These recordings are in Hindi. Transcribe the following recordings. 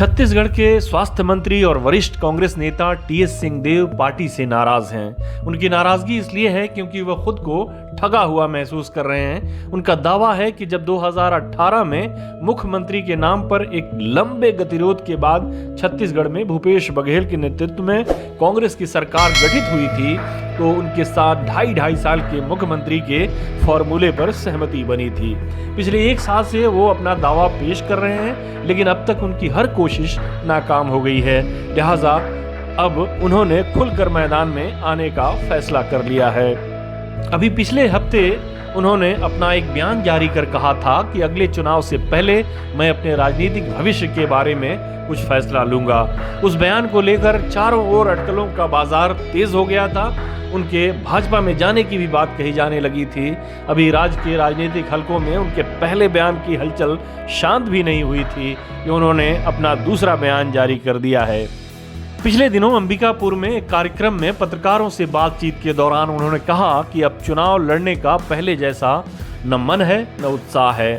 छत्तीसगढ़ के स्वास्थ्य मंत्री और वरिष्ठ कांग्रेस नेता टीएस सिंहदेव पार्टी से नाराज हैं। उनकी नाराजगी इसलिए है क्योंकि वह खुद को ठगा हुआ महसूस कर रहे हैं। उनका दावा है कि जब 2018 में मुख्यमंत्री के नाम पर एक लंबे गतिरोध के बाद छत्तीसगढ़ में भूपेश बघेल के नेतृत्व में कांग्रेस की सरकार गठित हुई थी, तो उनके साथ ढाई साल के मुख्यमंत्री के फॉर्मूले पर सहमति बनी थी। पिछले एक साल से वो अपना दावा पेश कर रहे हैं, लेकिन अब तक उनकी हर कोशिश नाकाम हो गई है। लिहाजा अब उन्होंने खुलकर मैदान में आने का फैसला कर लिया है। अभी पिछले हफ्ते उन्होंने अपना एक बयान जारी कर कहा था कि अगले चुनाव से पहले मैं अपने राजनीतिक भविष्य के बारे में कुछ फैसला लूंगा। उस बयान को लेकर चारों ओर अटकलों का बाजार तेज हो गया था। उनके भाजपा में जाने की भी बात कही जाने लगी थी। अभी राज्य के राजनीतिक हलकों में उनके पहले बयान की हलचल शांत भी नहीं हुई थी कि उन्होंने अपना दूसरा बयान जारी कर दिया है। पिछले दिनों अंबिकापुर में एक कार्यक्रम में पत्रकारों से बातचीत के दौरान उन्होंने कहा कि अब चुनाव लड़ने का पहले जैसा न मन है न उत्साह है।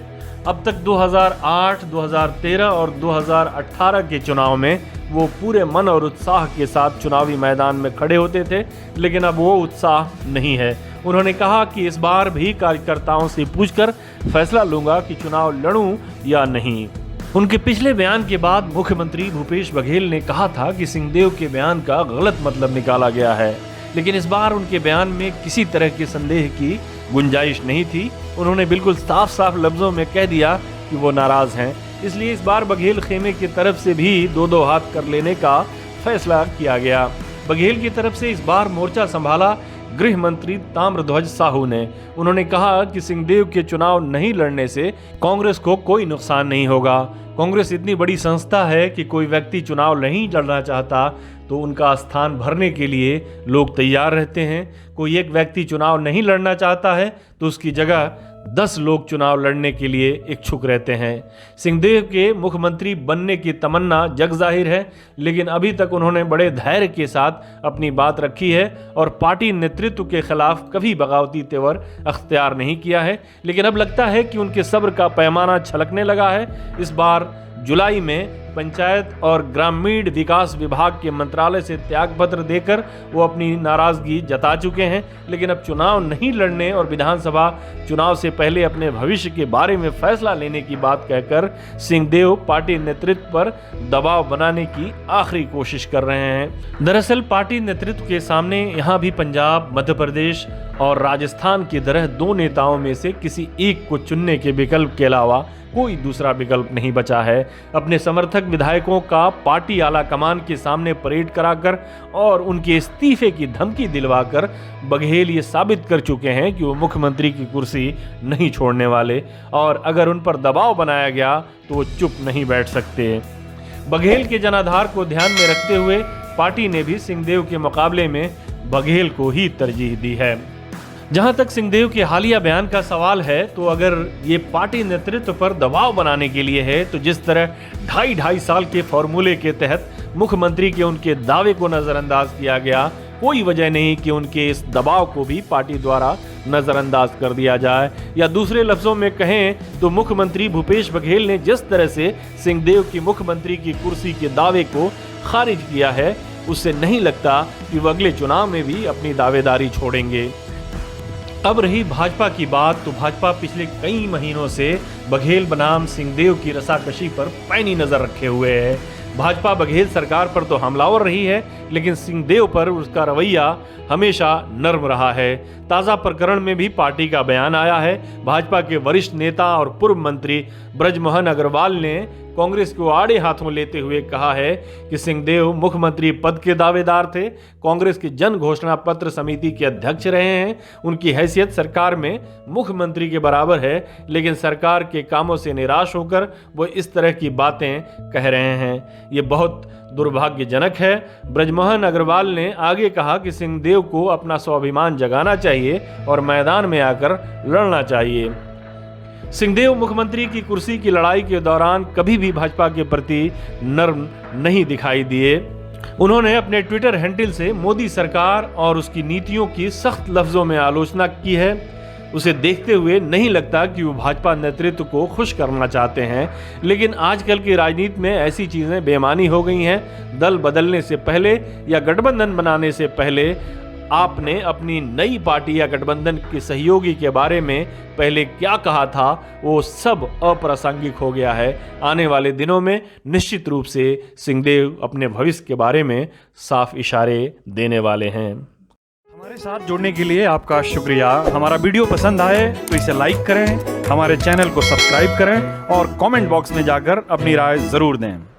अब तक 2008, 2013 और 2018 के चुनाव में वो पूरे मन और उत्साह के साथ चुनावी मैदान में खड़े होते थे, लेकिन अब वो उत्साह नहीं है। उन्होंने कहा कि इस बार भी कार्यकर्ताओं से पूछकर फैसला लूंगा कि चुनाव लड़ूं या नहीं। उनके पिछले बयान के बाद मुख्यमंत्री भूपेश बघेल ने कहा था कि सिंहदेव के बयान का गलत मतलब निकाला गया है, लेकिन इस बार उनके बयान में किसी तरह के संदेह की गुंजाइश नहीं थी। उन्होंने बिल्कुल साफ लफ्जों में कह दिया कि वो नाराज हैं। इसलिए इस बार बघेल खेमे की तरफ से भी दो हाथ कर लेने का फैसला किया गया। बघेल की तरफ से इस बार मोर्चा संभाला गृह मंत्री ताम्रध्वज साहू ने। उन्होंने कहा कि सिंहदेव के चुनाव नहीं लड़ने से कांग्रेस को कोई नुकसान नहीं होगा। कांग्रेस इतनी बड़ी संस्था है कि कोई व्यक्ति चुनाव नहीं लड़ना चाहता तो उनका स्थान भरने के लिए लोग तैयार रहते हैं। कोई एक व्यक्ति चुनाव नहीं लड़ना चाहता है तो उसकी जगह 10 लोग चुनाव लड़ने के लिए इच्छुक रहते हैं। सिंहदेव के मुख्यमंत्री बनने की तमन्ना जग जाहिर है, लेकिन अभी तक उन्होंने बड़े धैर्य के साथ अपनी बात रखी है और पार्टी नेतृत्व के खिलाफ कभी बगावती तेवर अख्तियार नहीं किया है। लेकिन अब लगता है कि उनके सब्र का पैमाना छलकने लगा है। इस बार जुलाई में पंचायत और ग्रामीण विकास विभाग के मंत्रालय से त्यागपत्र देकर वो अपनी नाराजगी जता चुके हैं, लेकिन अब चुनाव नहीं लड़ने और विधानसभा चुनाव से पहले अपने भविष्य के बारे में फैसला लेने की बात कहकर सिंहदेव पार्टी नेतृत्व पर दबाव बनाने की आखिरी कोशिश कर रहे हैं। दरअसल पार्टी नेतृत्व के सामने यहाँ भी पंजाब, मध्य प्रदेश और राजस्थान की तरह 2 नेताओं में से किसी एक को चुनने के विकल्प के अलावा कोई दूसरा विकल्प नहीं बचा है। अपने समर्थक विधायकों का पार्टी आला कमान के सामने परेड कराकर और उनके इस्तीफे की धमकी दिलवाकर बघेल ये साबित कर चुके हैं कि वो मुख्यमंत्री की कुर्सी नहीं छोड़ने वाले, और अगर उन पर दबाव बनाया गया तो वो चुप नहीं बैठ सकते। बघेल के जनाधार को ध्यान में रखते हुए पार्टी ने भी सिंहदेव के मुकाबले में बघेल को ही तरजीह दी है। जहां तक सिंहदेव के हालिया बयान का सवाल है, तो अगर ये पार्टी नेतृत्व पर दबाव बनाने के लिए है, तो जिस तरह ढाई साल के फॉर्मूले के तहत मुख्यमंत्री के उनके दावे को नजरअंदाज किया गया, कोई वजह नहीं कि उनके इस दबाव को भी पार्टी द्वारा नजरअंदाज कर दिया जाए। या दूसरे लफ्जों में कहें तो मुख्यमंत्री भूपेश बघेल ने जिस तरह से सिंहदेव की मुख्यमंत्री की कुर्सी के दावे को खारिज किया है, उससे नहीं लगता कि वो अगले चुनाव में भी अपनी दावेदारी छोड़ेंगे। अब रही भाजपा की बात, तो भाजपा पिछले कई महीनों से बघेल बनाम सिंहदेव की रसाकशी पर पैनी नजर रखे हुए है। भाजपा बघेल सरकार पर तो हमलावर रही है, लेकिन सिंहदेव पर उसका रवैया हमेशा नर्म रहा है। ताज़ा प्रकरण में भी पार्टी का बयान आया है। भाजपा के वरिष्ठ नेता और पूर्व मंत्री ब्रजमोहन अग्रवाल ने कांग्रेस को आड़े हाथों लेते हुए कहा है कि सिंहदेव मुख्यमंत्री पद के दावेदार थे, कांग्रेस की जन घोषणा पत्र समिति के अध्यक्ष रहे हैं, उनकी हैसियत सरकार में मुख्यमंत्री के बराबर है, लेकिन सरकार के कामों से निराश होकर वो इस तरह की बातें कह रहे हैं। ये बहुत दुर्भाग्यजनक है। ब्रजमोहन अग्रवाल ने आगे कहा कि सिंहदेव को अपना स्वाभिमान जगाना चाहिए और मैदान में आकर लड़ना चाहिए। सिंहदेव मुख्यमंत्री की कुर्सी की लड़ाई के दौरान कभी भी भाजपा के प्रति नर्म नहीं दिखाई दिए। उन्होंने अपने ट्विटर हैंडल से मोदी सरकार और उसकी नीतियों की सख्त लफ्जों में आलोचना की है। उसे देखते हुए नहीं लगता कि वो भाजपा नेतृत्व को खुश करना चाहते हैं। लेकिन आजकल की राजनीति में ऐसी चीज़ें बेमानी हो गई हैं। दल बदलने से पहले या गठबंधन बनाने से पहले आपने अपनी नई पार्टी या गठबंधन के सहयोगी के बारे में पहले क्या कहा था, वो सब अप्रासंगिक हो गया है। आने वाले दिनों में निश्चित रूप से सिंहदेव अपने भविष्य के बारे में साफ इशारे देने वाले हैं। हमारे साथ जुड़ने के लिए आपका शुक्रिया। हमारा वीडियो पसंद आए तो इसे लाइक करें, हमारे चैनल को सब्सक्राइब करें और कमेंट बॉक्स में जाकर अपनी राय ज़रूर दें।